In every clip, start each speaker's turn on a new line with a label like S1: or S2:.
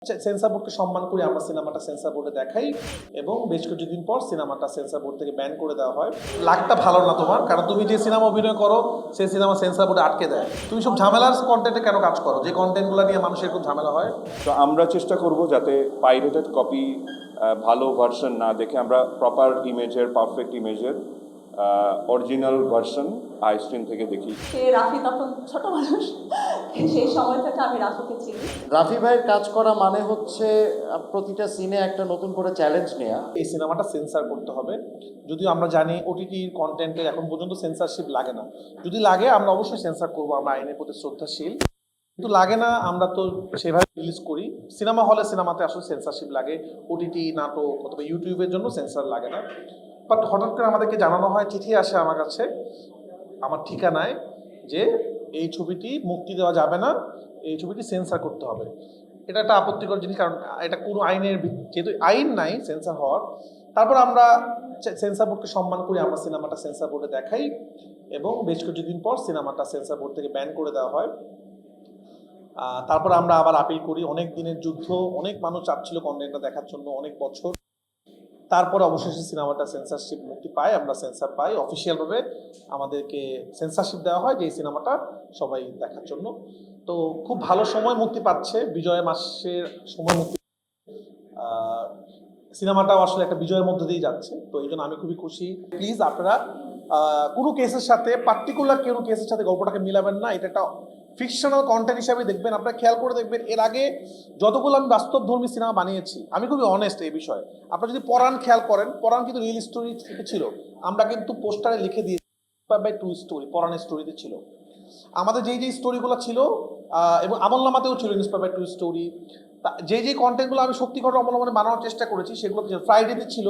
S1: Sensor বোর্ডকে সম্মান করে আমরা সিনেমাটা সেন্সর বোর্ডে দেখাই এবং বেশ কিছুদিন পর সিনেমাটা সেন্সর বোর্ড থেকে ব্যান করে দেওয়া হয়। লাকটা ভালো না তোমার, কারণ তুমি যে সিনেমা অভিনয় করো সেই সিনেমা সেন্সর বোর্ডে আটকে দেয়। তুমি সব ঝামেলার কন্টেন্টে কেন কাজ করো, যে কন্টেন্টগুলো নিয়ে মানুষের খুব ঝামেলা হয়?
S2: তো আমরা চেষ্টা করব যাতে পাইরেটেড কপি ভালো ভার্সন না দেখে আমরা প্রপার ইমেজের পারফেক্ট ইমেজের অরিজিনাল ভার্সন আইস্ট্রিম থেকে দেখি।
S3: সে রাফি তখন ছোট মানুষ, সেই সময় থেকে আমি রাফিকে চিনি।
S4: রাফি ভাইয়ের কাজ করা মানে হচ্ছে প্রতিটা সিনে একটা নতুন করে চ্যালেঞ্জ নেওয়া।
S1: এই সিনেমাটা সেন্সর করতে হবে, যদিও আমরা জানি ওটিটির কন্টেন্টে এখন পর্যন্ত সেন্সরশিপ লাগে না। যদি লাগে আমরা অবশ্যই সেন্সর করবো, আমরা আইনের প্রতি শ্রদ্ধাশীল, কিন্তু লাগে না আমরা তো সেভাবে রিলিজ করি। সিনেমা হলে সিনেমাতে আসলে সেন্সরশিপ লাগে, ওটিটি নাটক অথবা ইউটিউবের জন্য সেন্সর লাগে না। বাট হঠাৎ করে আমাদেরকে জানানো হয়, চিঠি আসে আমার কাছে আমার ঠিকানায়, যে এই ছবিটি মুক্তি দেওয়া যাবে না, এই ছবিটি সেন্সর করতে হবে। এটা একটা আপত্তিকর জিনিস, কারণ এটা কোনো আইনের যেহেতু আইন নাই সেন্সর হওয়ার। তারপর আমরা সেন্সর বোর্ডকে সম্মান করি, আমরা সিনেমাটা সেন্সর বোর্ডে দেখাই এবং বেশ কিছুদিন পর সিনেমাটা সেন্সর বোর্ড থেকে ব্যান করে দেওয়া হয়। তারপর আমরা আবার আপিল করি, অনেক দিনের যুদ্ধ, অনেক মানুষ চাচ্ছিল কন্টেন্টটা দেখার জন্য অনেক বছর। তারপরে অবশেষে সিনেমাটা সেন্সরশিপ মুক্তি পায়, আমরা সেন্সর পাই, অফিসিয়ালভাবে আমাদেরকে সেন্সরশিপ দেওয়া হয় যে এই সিনেমাটা সবাই দেখার জন্য। তো খুব ভালো সময় মুক্তি পাচ্ছে, বিজয় মাসের সময় মুক্তি। সিনেমাটাও আসলে একটা বিজয়ের মধ্যে দিয়ে যাচ্ছে, তো এই জন্য আমি খুবই খুশি। প্লিজ আপনারা কোনো কেসের সাথে, পার্টিকুলার কোনো কেসের সাথে গল্পটাকে মিলাবেন না। এটা একটা ফিকশনাল কন্টেন্ট হিসাবে দেখবেন। আপনারা খেয়াল করে দেখবেন, এর আগে যতগুলো আমি বাস্তবধর্মী সিনেমা বানিয়েছি, আমি খুবই অনেস্ট এই বিষয়ে। আপনারা যদি পরাণ খেয়াল করেন, পরাণ কিন্তু রিয়েল স্টোরি থেকে ছিল। আমরা কিন্তু পোস্টারে লিখে দিয়েছি বাই টু স্টোরি, পরাণের স্টোরিতে ছিল। আমাদের যেই যেই স্টোরিগুলো ছিল এবং আমলনামাতেও ছিল ইন্সপায়ার বাই টু স্টোরি। যেই কন্টেন্টগুলো আমি সত্যি ঘটনা অবলম্বনে বানানোর চেষ্টা করেছি সেগুলো ফ্রাইডেতে ছিল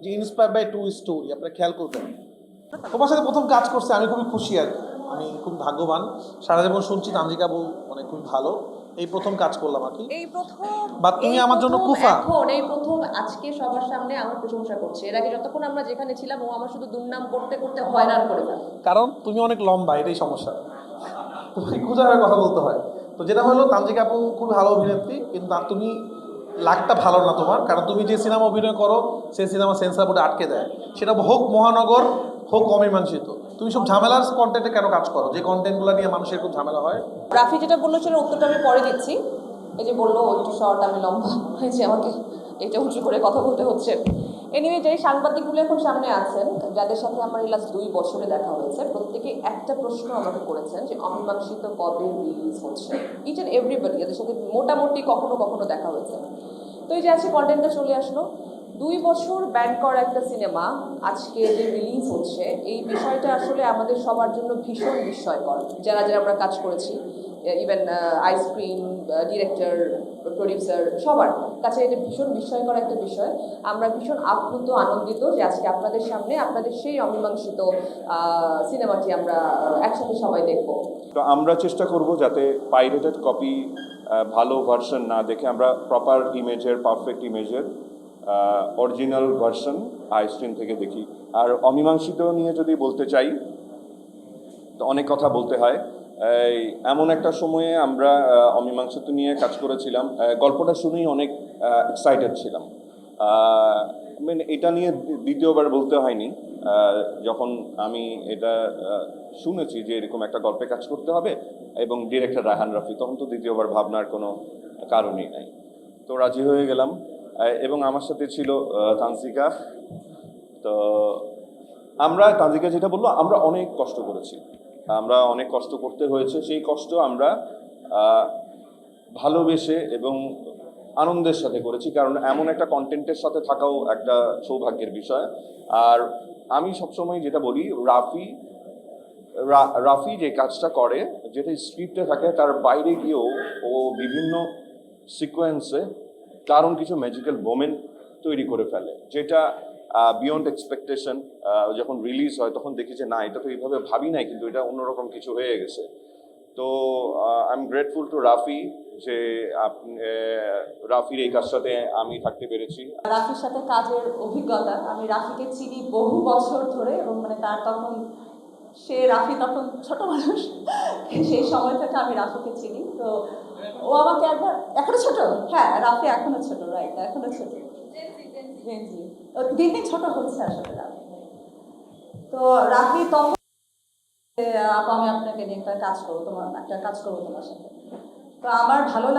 S1: যে ইন্সপায়ার বাই টু স্টোরি। আপনারা খেয়াল করবেন, তোমার সাথে প্রথম কাজ করছে, আমি খুবই খুশি আর আমি খুব ভাগ্যবান। সারা জীবন শুনছি তানজিকা বউ মানে খুব ভালো, এই প্রথম কাজ করলাম আর কি।
S3: এই প্রথম
S1: বা তুমি আমার জন্য কুফা।
S3: এখন এই প্রথম আজকে সবার সামনে আমার প্রশংসা করছে। এর আগে যতক্ষণ আমরা যেখানে ছিলাম ও আমার শুধু দুর্নাম করতে করতে হয়রান করে ফেলে।
S1: কারণ তুমি অনেক লম্বা, এটাই সমস্যা, তুমি খুঁজার কথা বলতে হয়। তো যেটা হলো, তানজিকা আপু খুব ভালো অভিনেত্রী, কিন্তু তুমি লাকটা ভালো না তোমার, কারণ তুমি যে সিনেমা অভিনয় করো সেই সিনেমা সেন্সর বোর্ডে আটকে দেয়। সেটা হোক মহানগর, হোক অমীমাংসিত। তুমি সব ঝামেলার কন্টেন্টে কেন কাজ করো, যে কন্টেন্টগুলো নিয়ে মানুষের খুব ঝামেলা হয়?
S3: রাফি যেটা বললো ছিল উত্তরটা আমি পরে দিচ্ছি। এই যে বললো একটু শর্ট, আমি লম্বা হয়েছে, আমাকে এটা উঁচু করে কথা বলতে হচ্ছে। এনিওয়ে, যে সাংবাদিকগুলো এখন সামনে আছেন, যাদের সাথে আমার এই লাস্ট 2 বছরে দেখা হয়েছে, প্রত্যেকে একটা প্রশ্ন আমাকে করেছেন যে অমীমাংসিত কবে রিলিজ হচ্ছে। ইচ অ্যান্ড এভরিবডি যাদের সাথে মোটামুটি কখনো কখনো দেখা হয়েছে। তো এই যে আজকে কন্টেন্টটা চলে আসলো, 2 বছর ব্যান করা একটা সিনেমা আজকে যে রিলিজ হচ্ছে, এই বিষয়টা আসলে আমাদের সবার জন্য ভীষণ বিস্ময়কর। যারা যারা আমরা কাজ করেছি, ইভেন আইসক্রিম ডিরেক্টর, প্রডিউসার, সবার কাছে এটা ভীষণ বিস্ময়কর একটা বিষয়। আমরা ভীষণ আপ্লুত, আনন্দিত যে আজকে আপনাদের সামনে আপনাদের সেই অমীমাংসিত সিনেমাটি আমরা একসাথে সবাই দেখব।
S2: তো আমরা চেষ্টা করব যাতে পাইরেটেড কপি ভালো ভার্সন না দেখে আমরা প্রপার ইমেজের পারফেক্ট ইমেজের অরিজিনাল ভার্সন আইস্ট্রিম থেকে দেখি। আর অমীমাংসিত নিয়ে যদি বলতে চাই, তো অনেক কথা বলতে হয়। এমন একটা সময়ে আমরা অমীমাংসিত নিয়ে কাজ করেছিলাম, গল্পটা শুনেই অনেক এক্সাইটেড ছিলাম। মানে এটা নিয়ে দ্বিতীয়বার বলতে হয়নি। যখন আমি এটা শুনেছি যে এরকম একটা গল্পে কাজ করতে হবে এবং ডিরেক্টর রায়হান রাফি, তখন তো দ্বিতীয়বার ভাবনার কোনো কারণই নাই, তো রাজি হয়ে গেলাম। এবং আমার সাথে ছিল তানজিকা। তো তানজিকা যেটা বললো, আমরা অনেক কষ্ট করেছি, আমরা অনেক কষ্ট করতে হয়েছে। সেই কষ্ট আমরা ভালোবেসে এবং আনন্দের সাথে করেছি, কারণ এমন একটা কন্টেন্টের সাথে থাকাও একটা সৌভাগ্যের বিষয়। আর আমি সবসময় যেটা বলি, রাফি যে কাজটা করে, যেটা স্ক্রিপ্টে থাকে, তার বাইরে গিয়েও ও বিভিন্ন সিকোয়েন্সে কারণ কিছু ম্যাজিক্যাল মোমেন্ট তৈরি করে ফেলে, যেটা বিয়ন্ড এক্সপেকটেশন। যখন রিলিজ হয় তখন দেখি যে না, এটা তো এইভাবে ভাবি নাই, কিন্তু এটা অন্যরকম কিছু হয়ে গেছে। তো I am grateful to Rafi যে রাফির এই কাজটাতে আমি থাকতে পেরেছি।
S3: রাফির সাথে কাজের অভিজ্ঞতা, আমি রাফিকে চিনি বহু বছর ধরে এবং মানে তার তখন রাফি তখন ছোট মানুষ, সেই সময় থেকে আমি রাফিকে চিনি। তো ও আমাকে একবার এখনো ছোট, হ্যাঁ রাফি এখনো ছোট, রাইট এখনো ছোট, জি ও দিন দিন ছোট হচ্ছে আসলে রাফি। তো রাফি তখন যে, আপু আমি আপনাকে নিয়ে একটা কাজ করবো, তোমার সাথে। তো আমার ভালো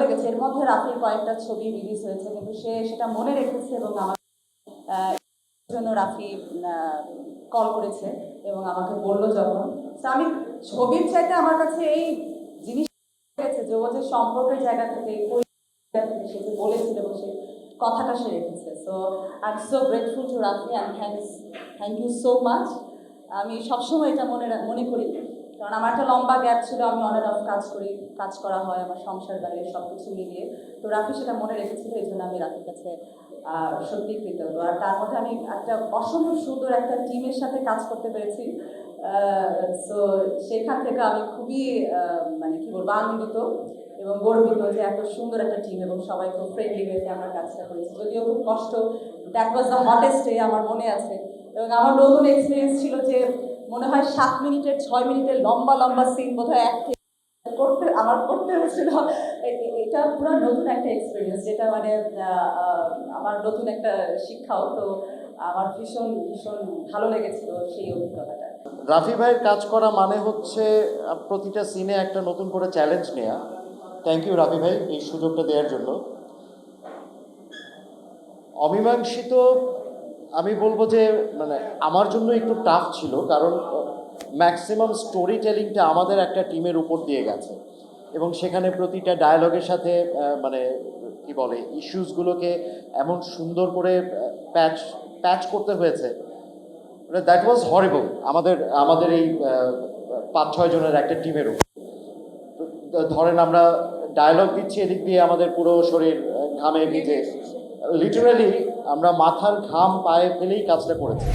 S3: লেগেছে এর মধ্যে রাফির কয়েকটা ছবি রিলিজ হয়েছে, কিন্তু সে সেটা মনে রেখেছে এবং আমার জন্য রাফি কল করেছে এবং আমাকে বললো যখন, তো আমি ছবির চাইতে আমার কাছে এই জিনিস হয়েছে যে ও যে সম্পর্কের জায়গা থেকে সে যে বলেছিল এবং সে কথাটা সে রেখেছে। So I am so grateful to Rafi and thank you so much. আমি সবসময় এটা মনে করি, কারণ আমার একটা লম্বা গ্যাপ ছিল, আমি অন অ্যান্ড অফ কাজ করা হয় আমার সংসার বাইরে সব কিছু মিলিয়ে। তো রাফি সেটা মনে রেখেছিল, এই জন্য আমি রাফির কাছে সত্যি কৃতজ্ঞ। আর তার মধ্যে আমি একটা অসম্ভব সুন্দর একটা টিমের সাথে কাজ করতে পেরেছি। সো সেখান থেকে আমি খুবই মানে কি বলবো আনন্দিত এবং গর্বিত যে এত সুন্দর একটা টিম এবং সবাই খুব ফ্রেন্ডলি হয়েছে আমরা কাজটা করেছি, যদিও খুব কষ্ট। That was the hottest day, আমার মনে আছে। এবং আমার নতুন এক্সপিরিয়েন্স ছিল যে মনে হয় 7 মিনিটের 6 মিনিটের লম্বা লম্বা সিন বোধহয় করতে হয়েছিল। এটা পুরো নতুন একটা এক্সপিরিয়েন্স, যেটা মানে আমার নতুন একটা শিক্ষাও। তো আমার ভীষণ ভীষণ ভালো লেগেছিল সেই অভিজ্ঞতাটা।
S4: রাফি ভাইয়ের কাজ করা মানে হচ্ছে প্রতিটা সিনে একটা নতুন করে চ্যালেঞ্জ নেওয়া। থ্যাংক ইউ রাফি ভাই এই সুযোগটা দেওয়ার জন্য। অমীমাংসিত আমি বলবো যে মানে আমার জন্য একটু টাফ ছিল, কারণ ম্যাক্সিমাম স্টোরি টেলিংটা আমাদের একটা টিমের উপর দিয়ে গেছে এবং সেখানে প্রতিটা ডায়ালগের সাথে মানে কি বলে ইস্যুসগুলোকে এমন সুন্দর করে প্যাচ করতে হয়েছে, দ্যাট ওয়াজ হরিবল আমাদের এই 5-6 জনের একটা টিমের উপর। ধরেন আমরা ডায়লগ দিচ্ছি, এদিক দিয়ে আমাদের পুরো শরীর ঘামে ভিজে, লিটারালি আমরা মাথার ঘাম পায়ে ফেলেই কাজটা করেছি।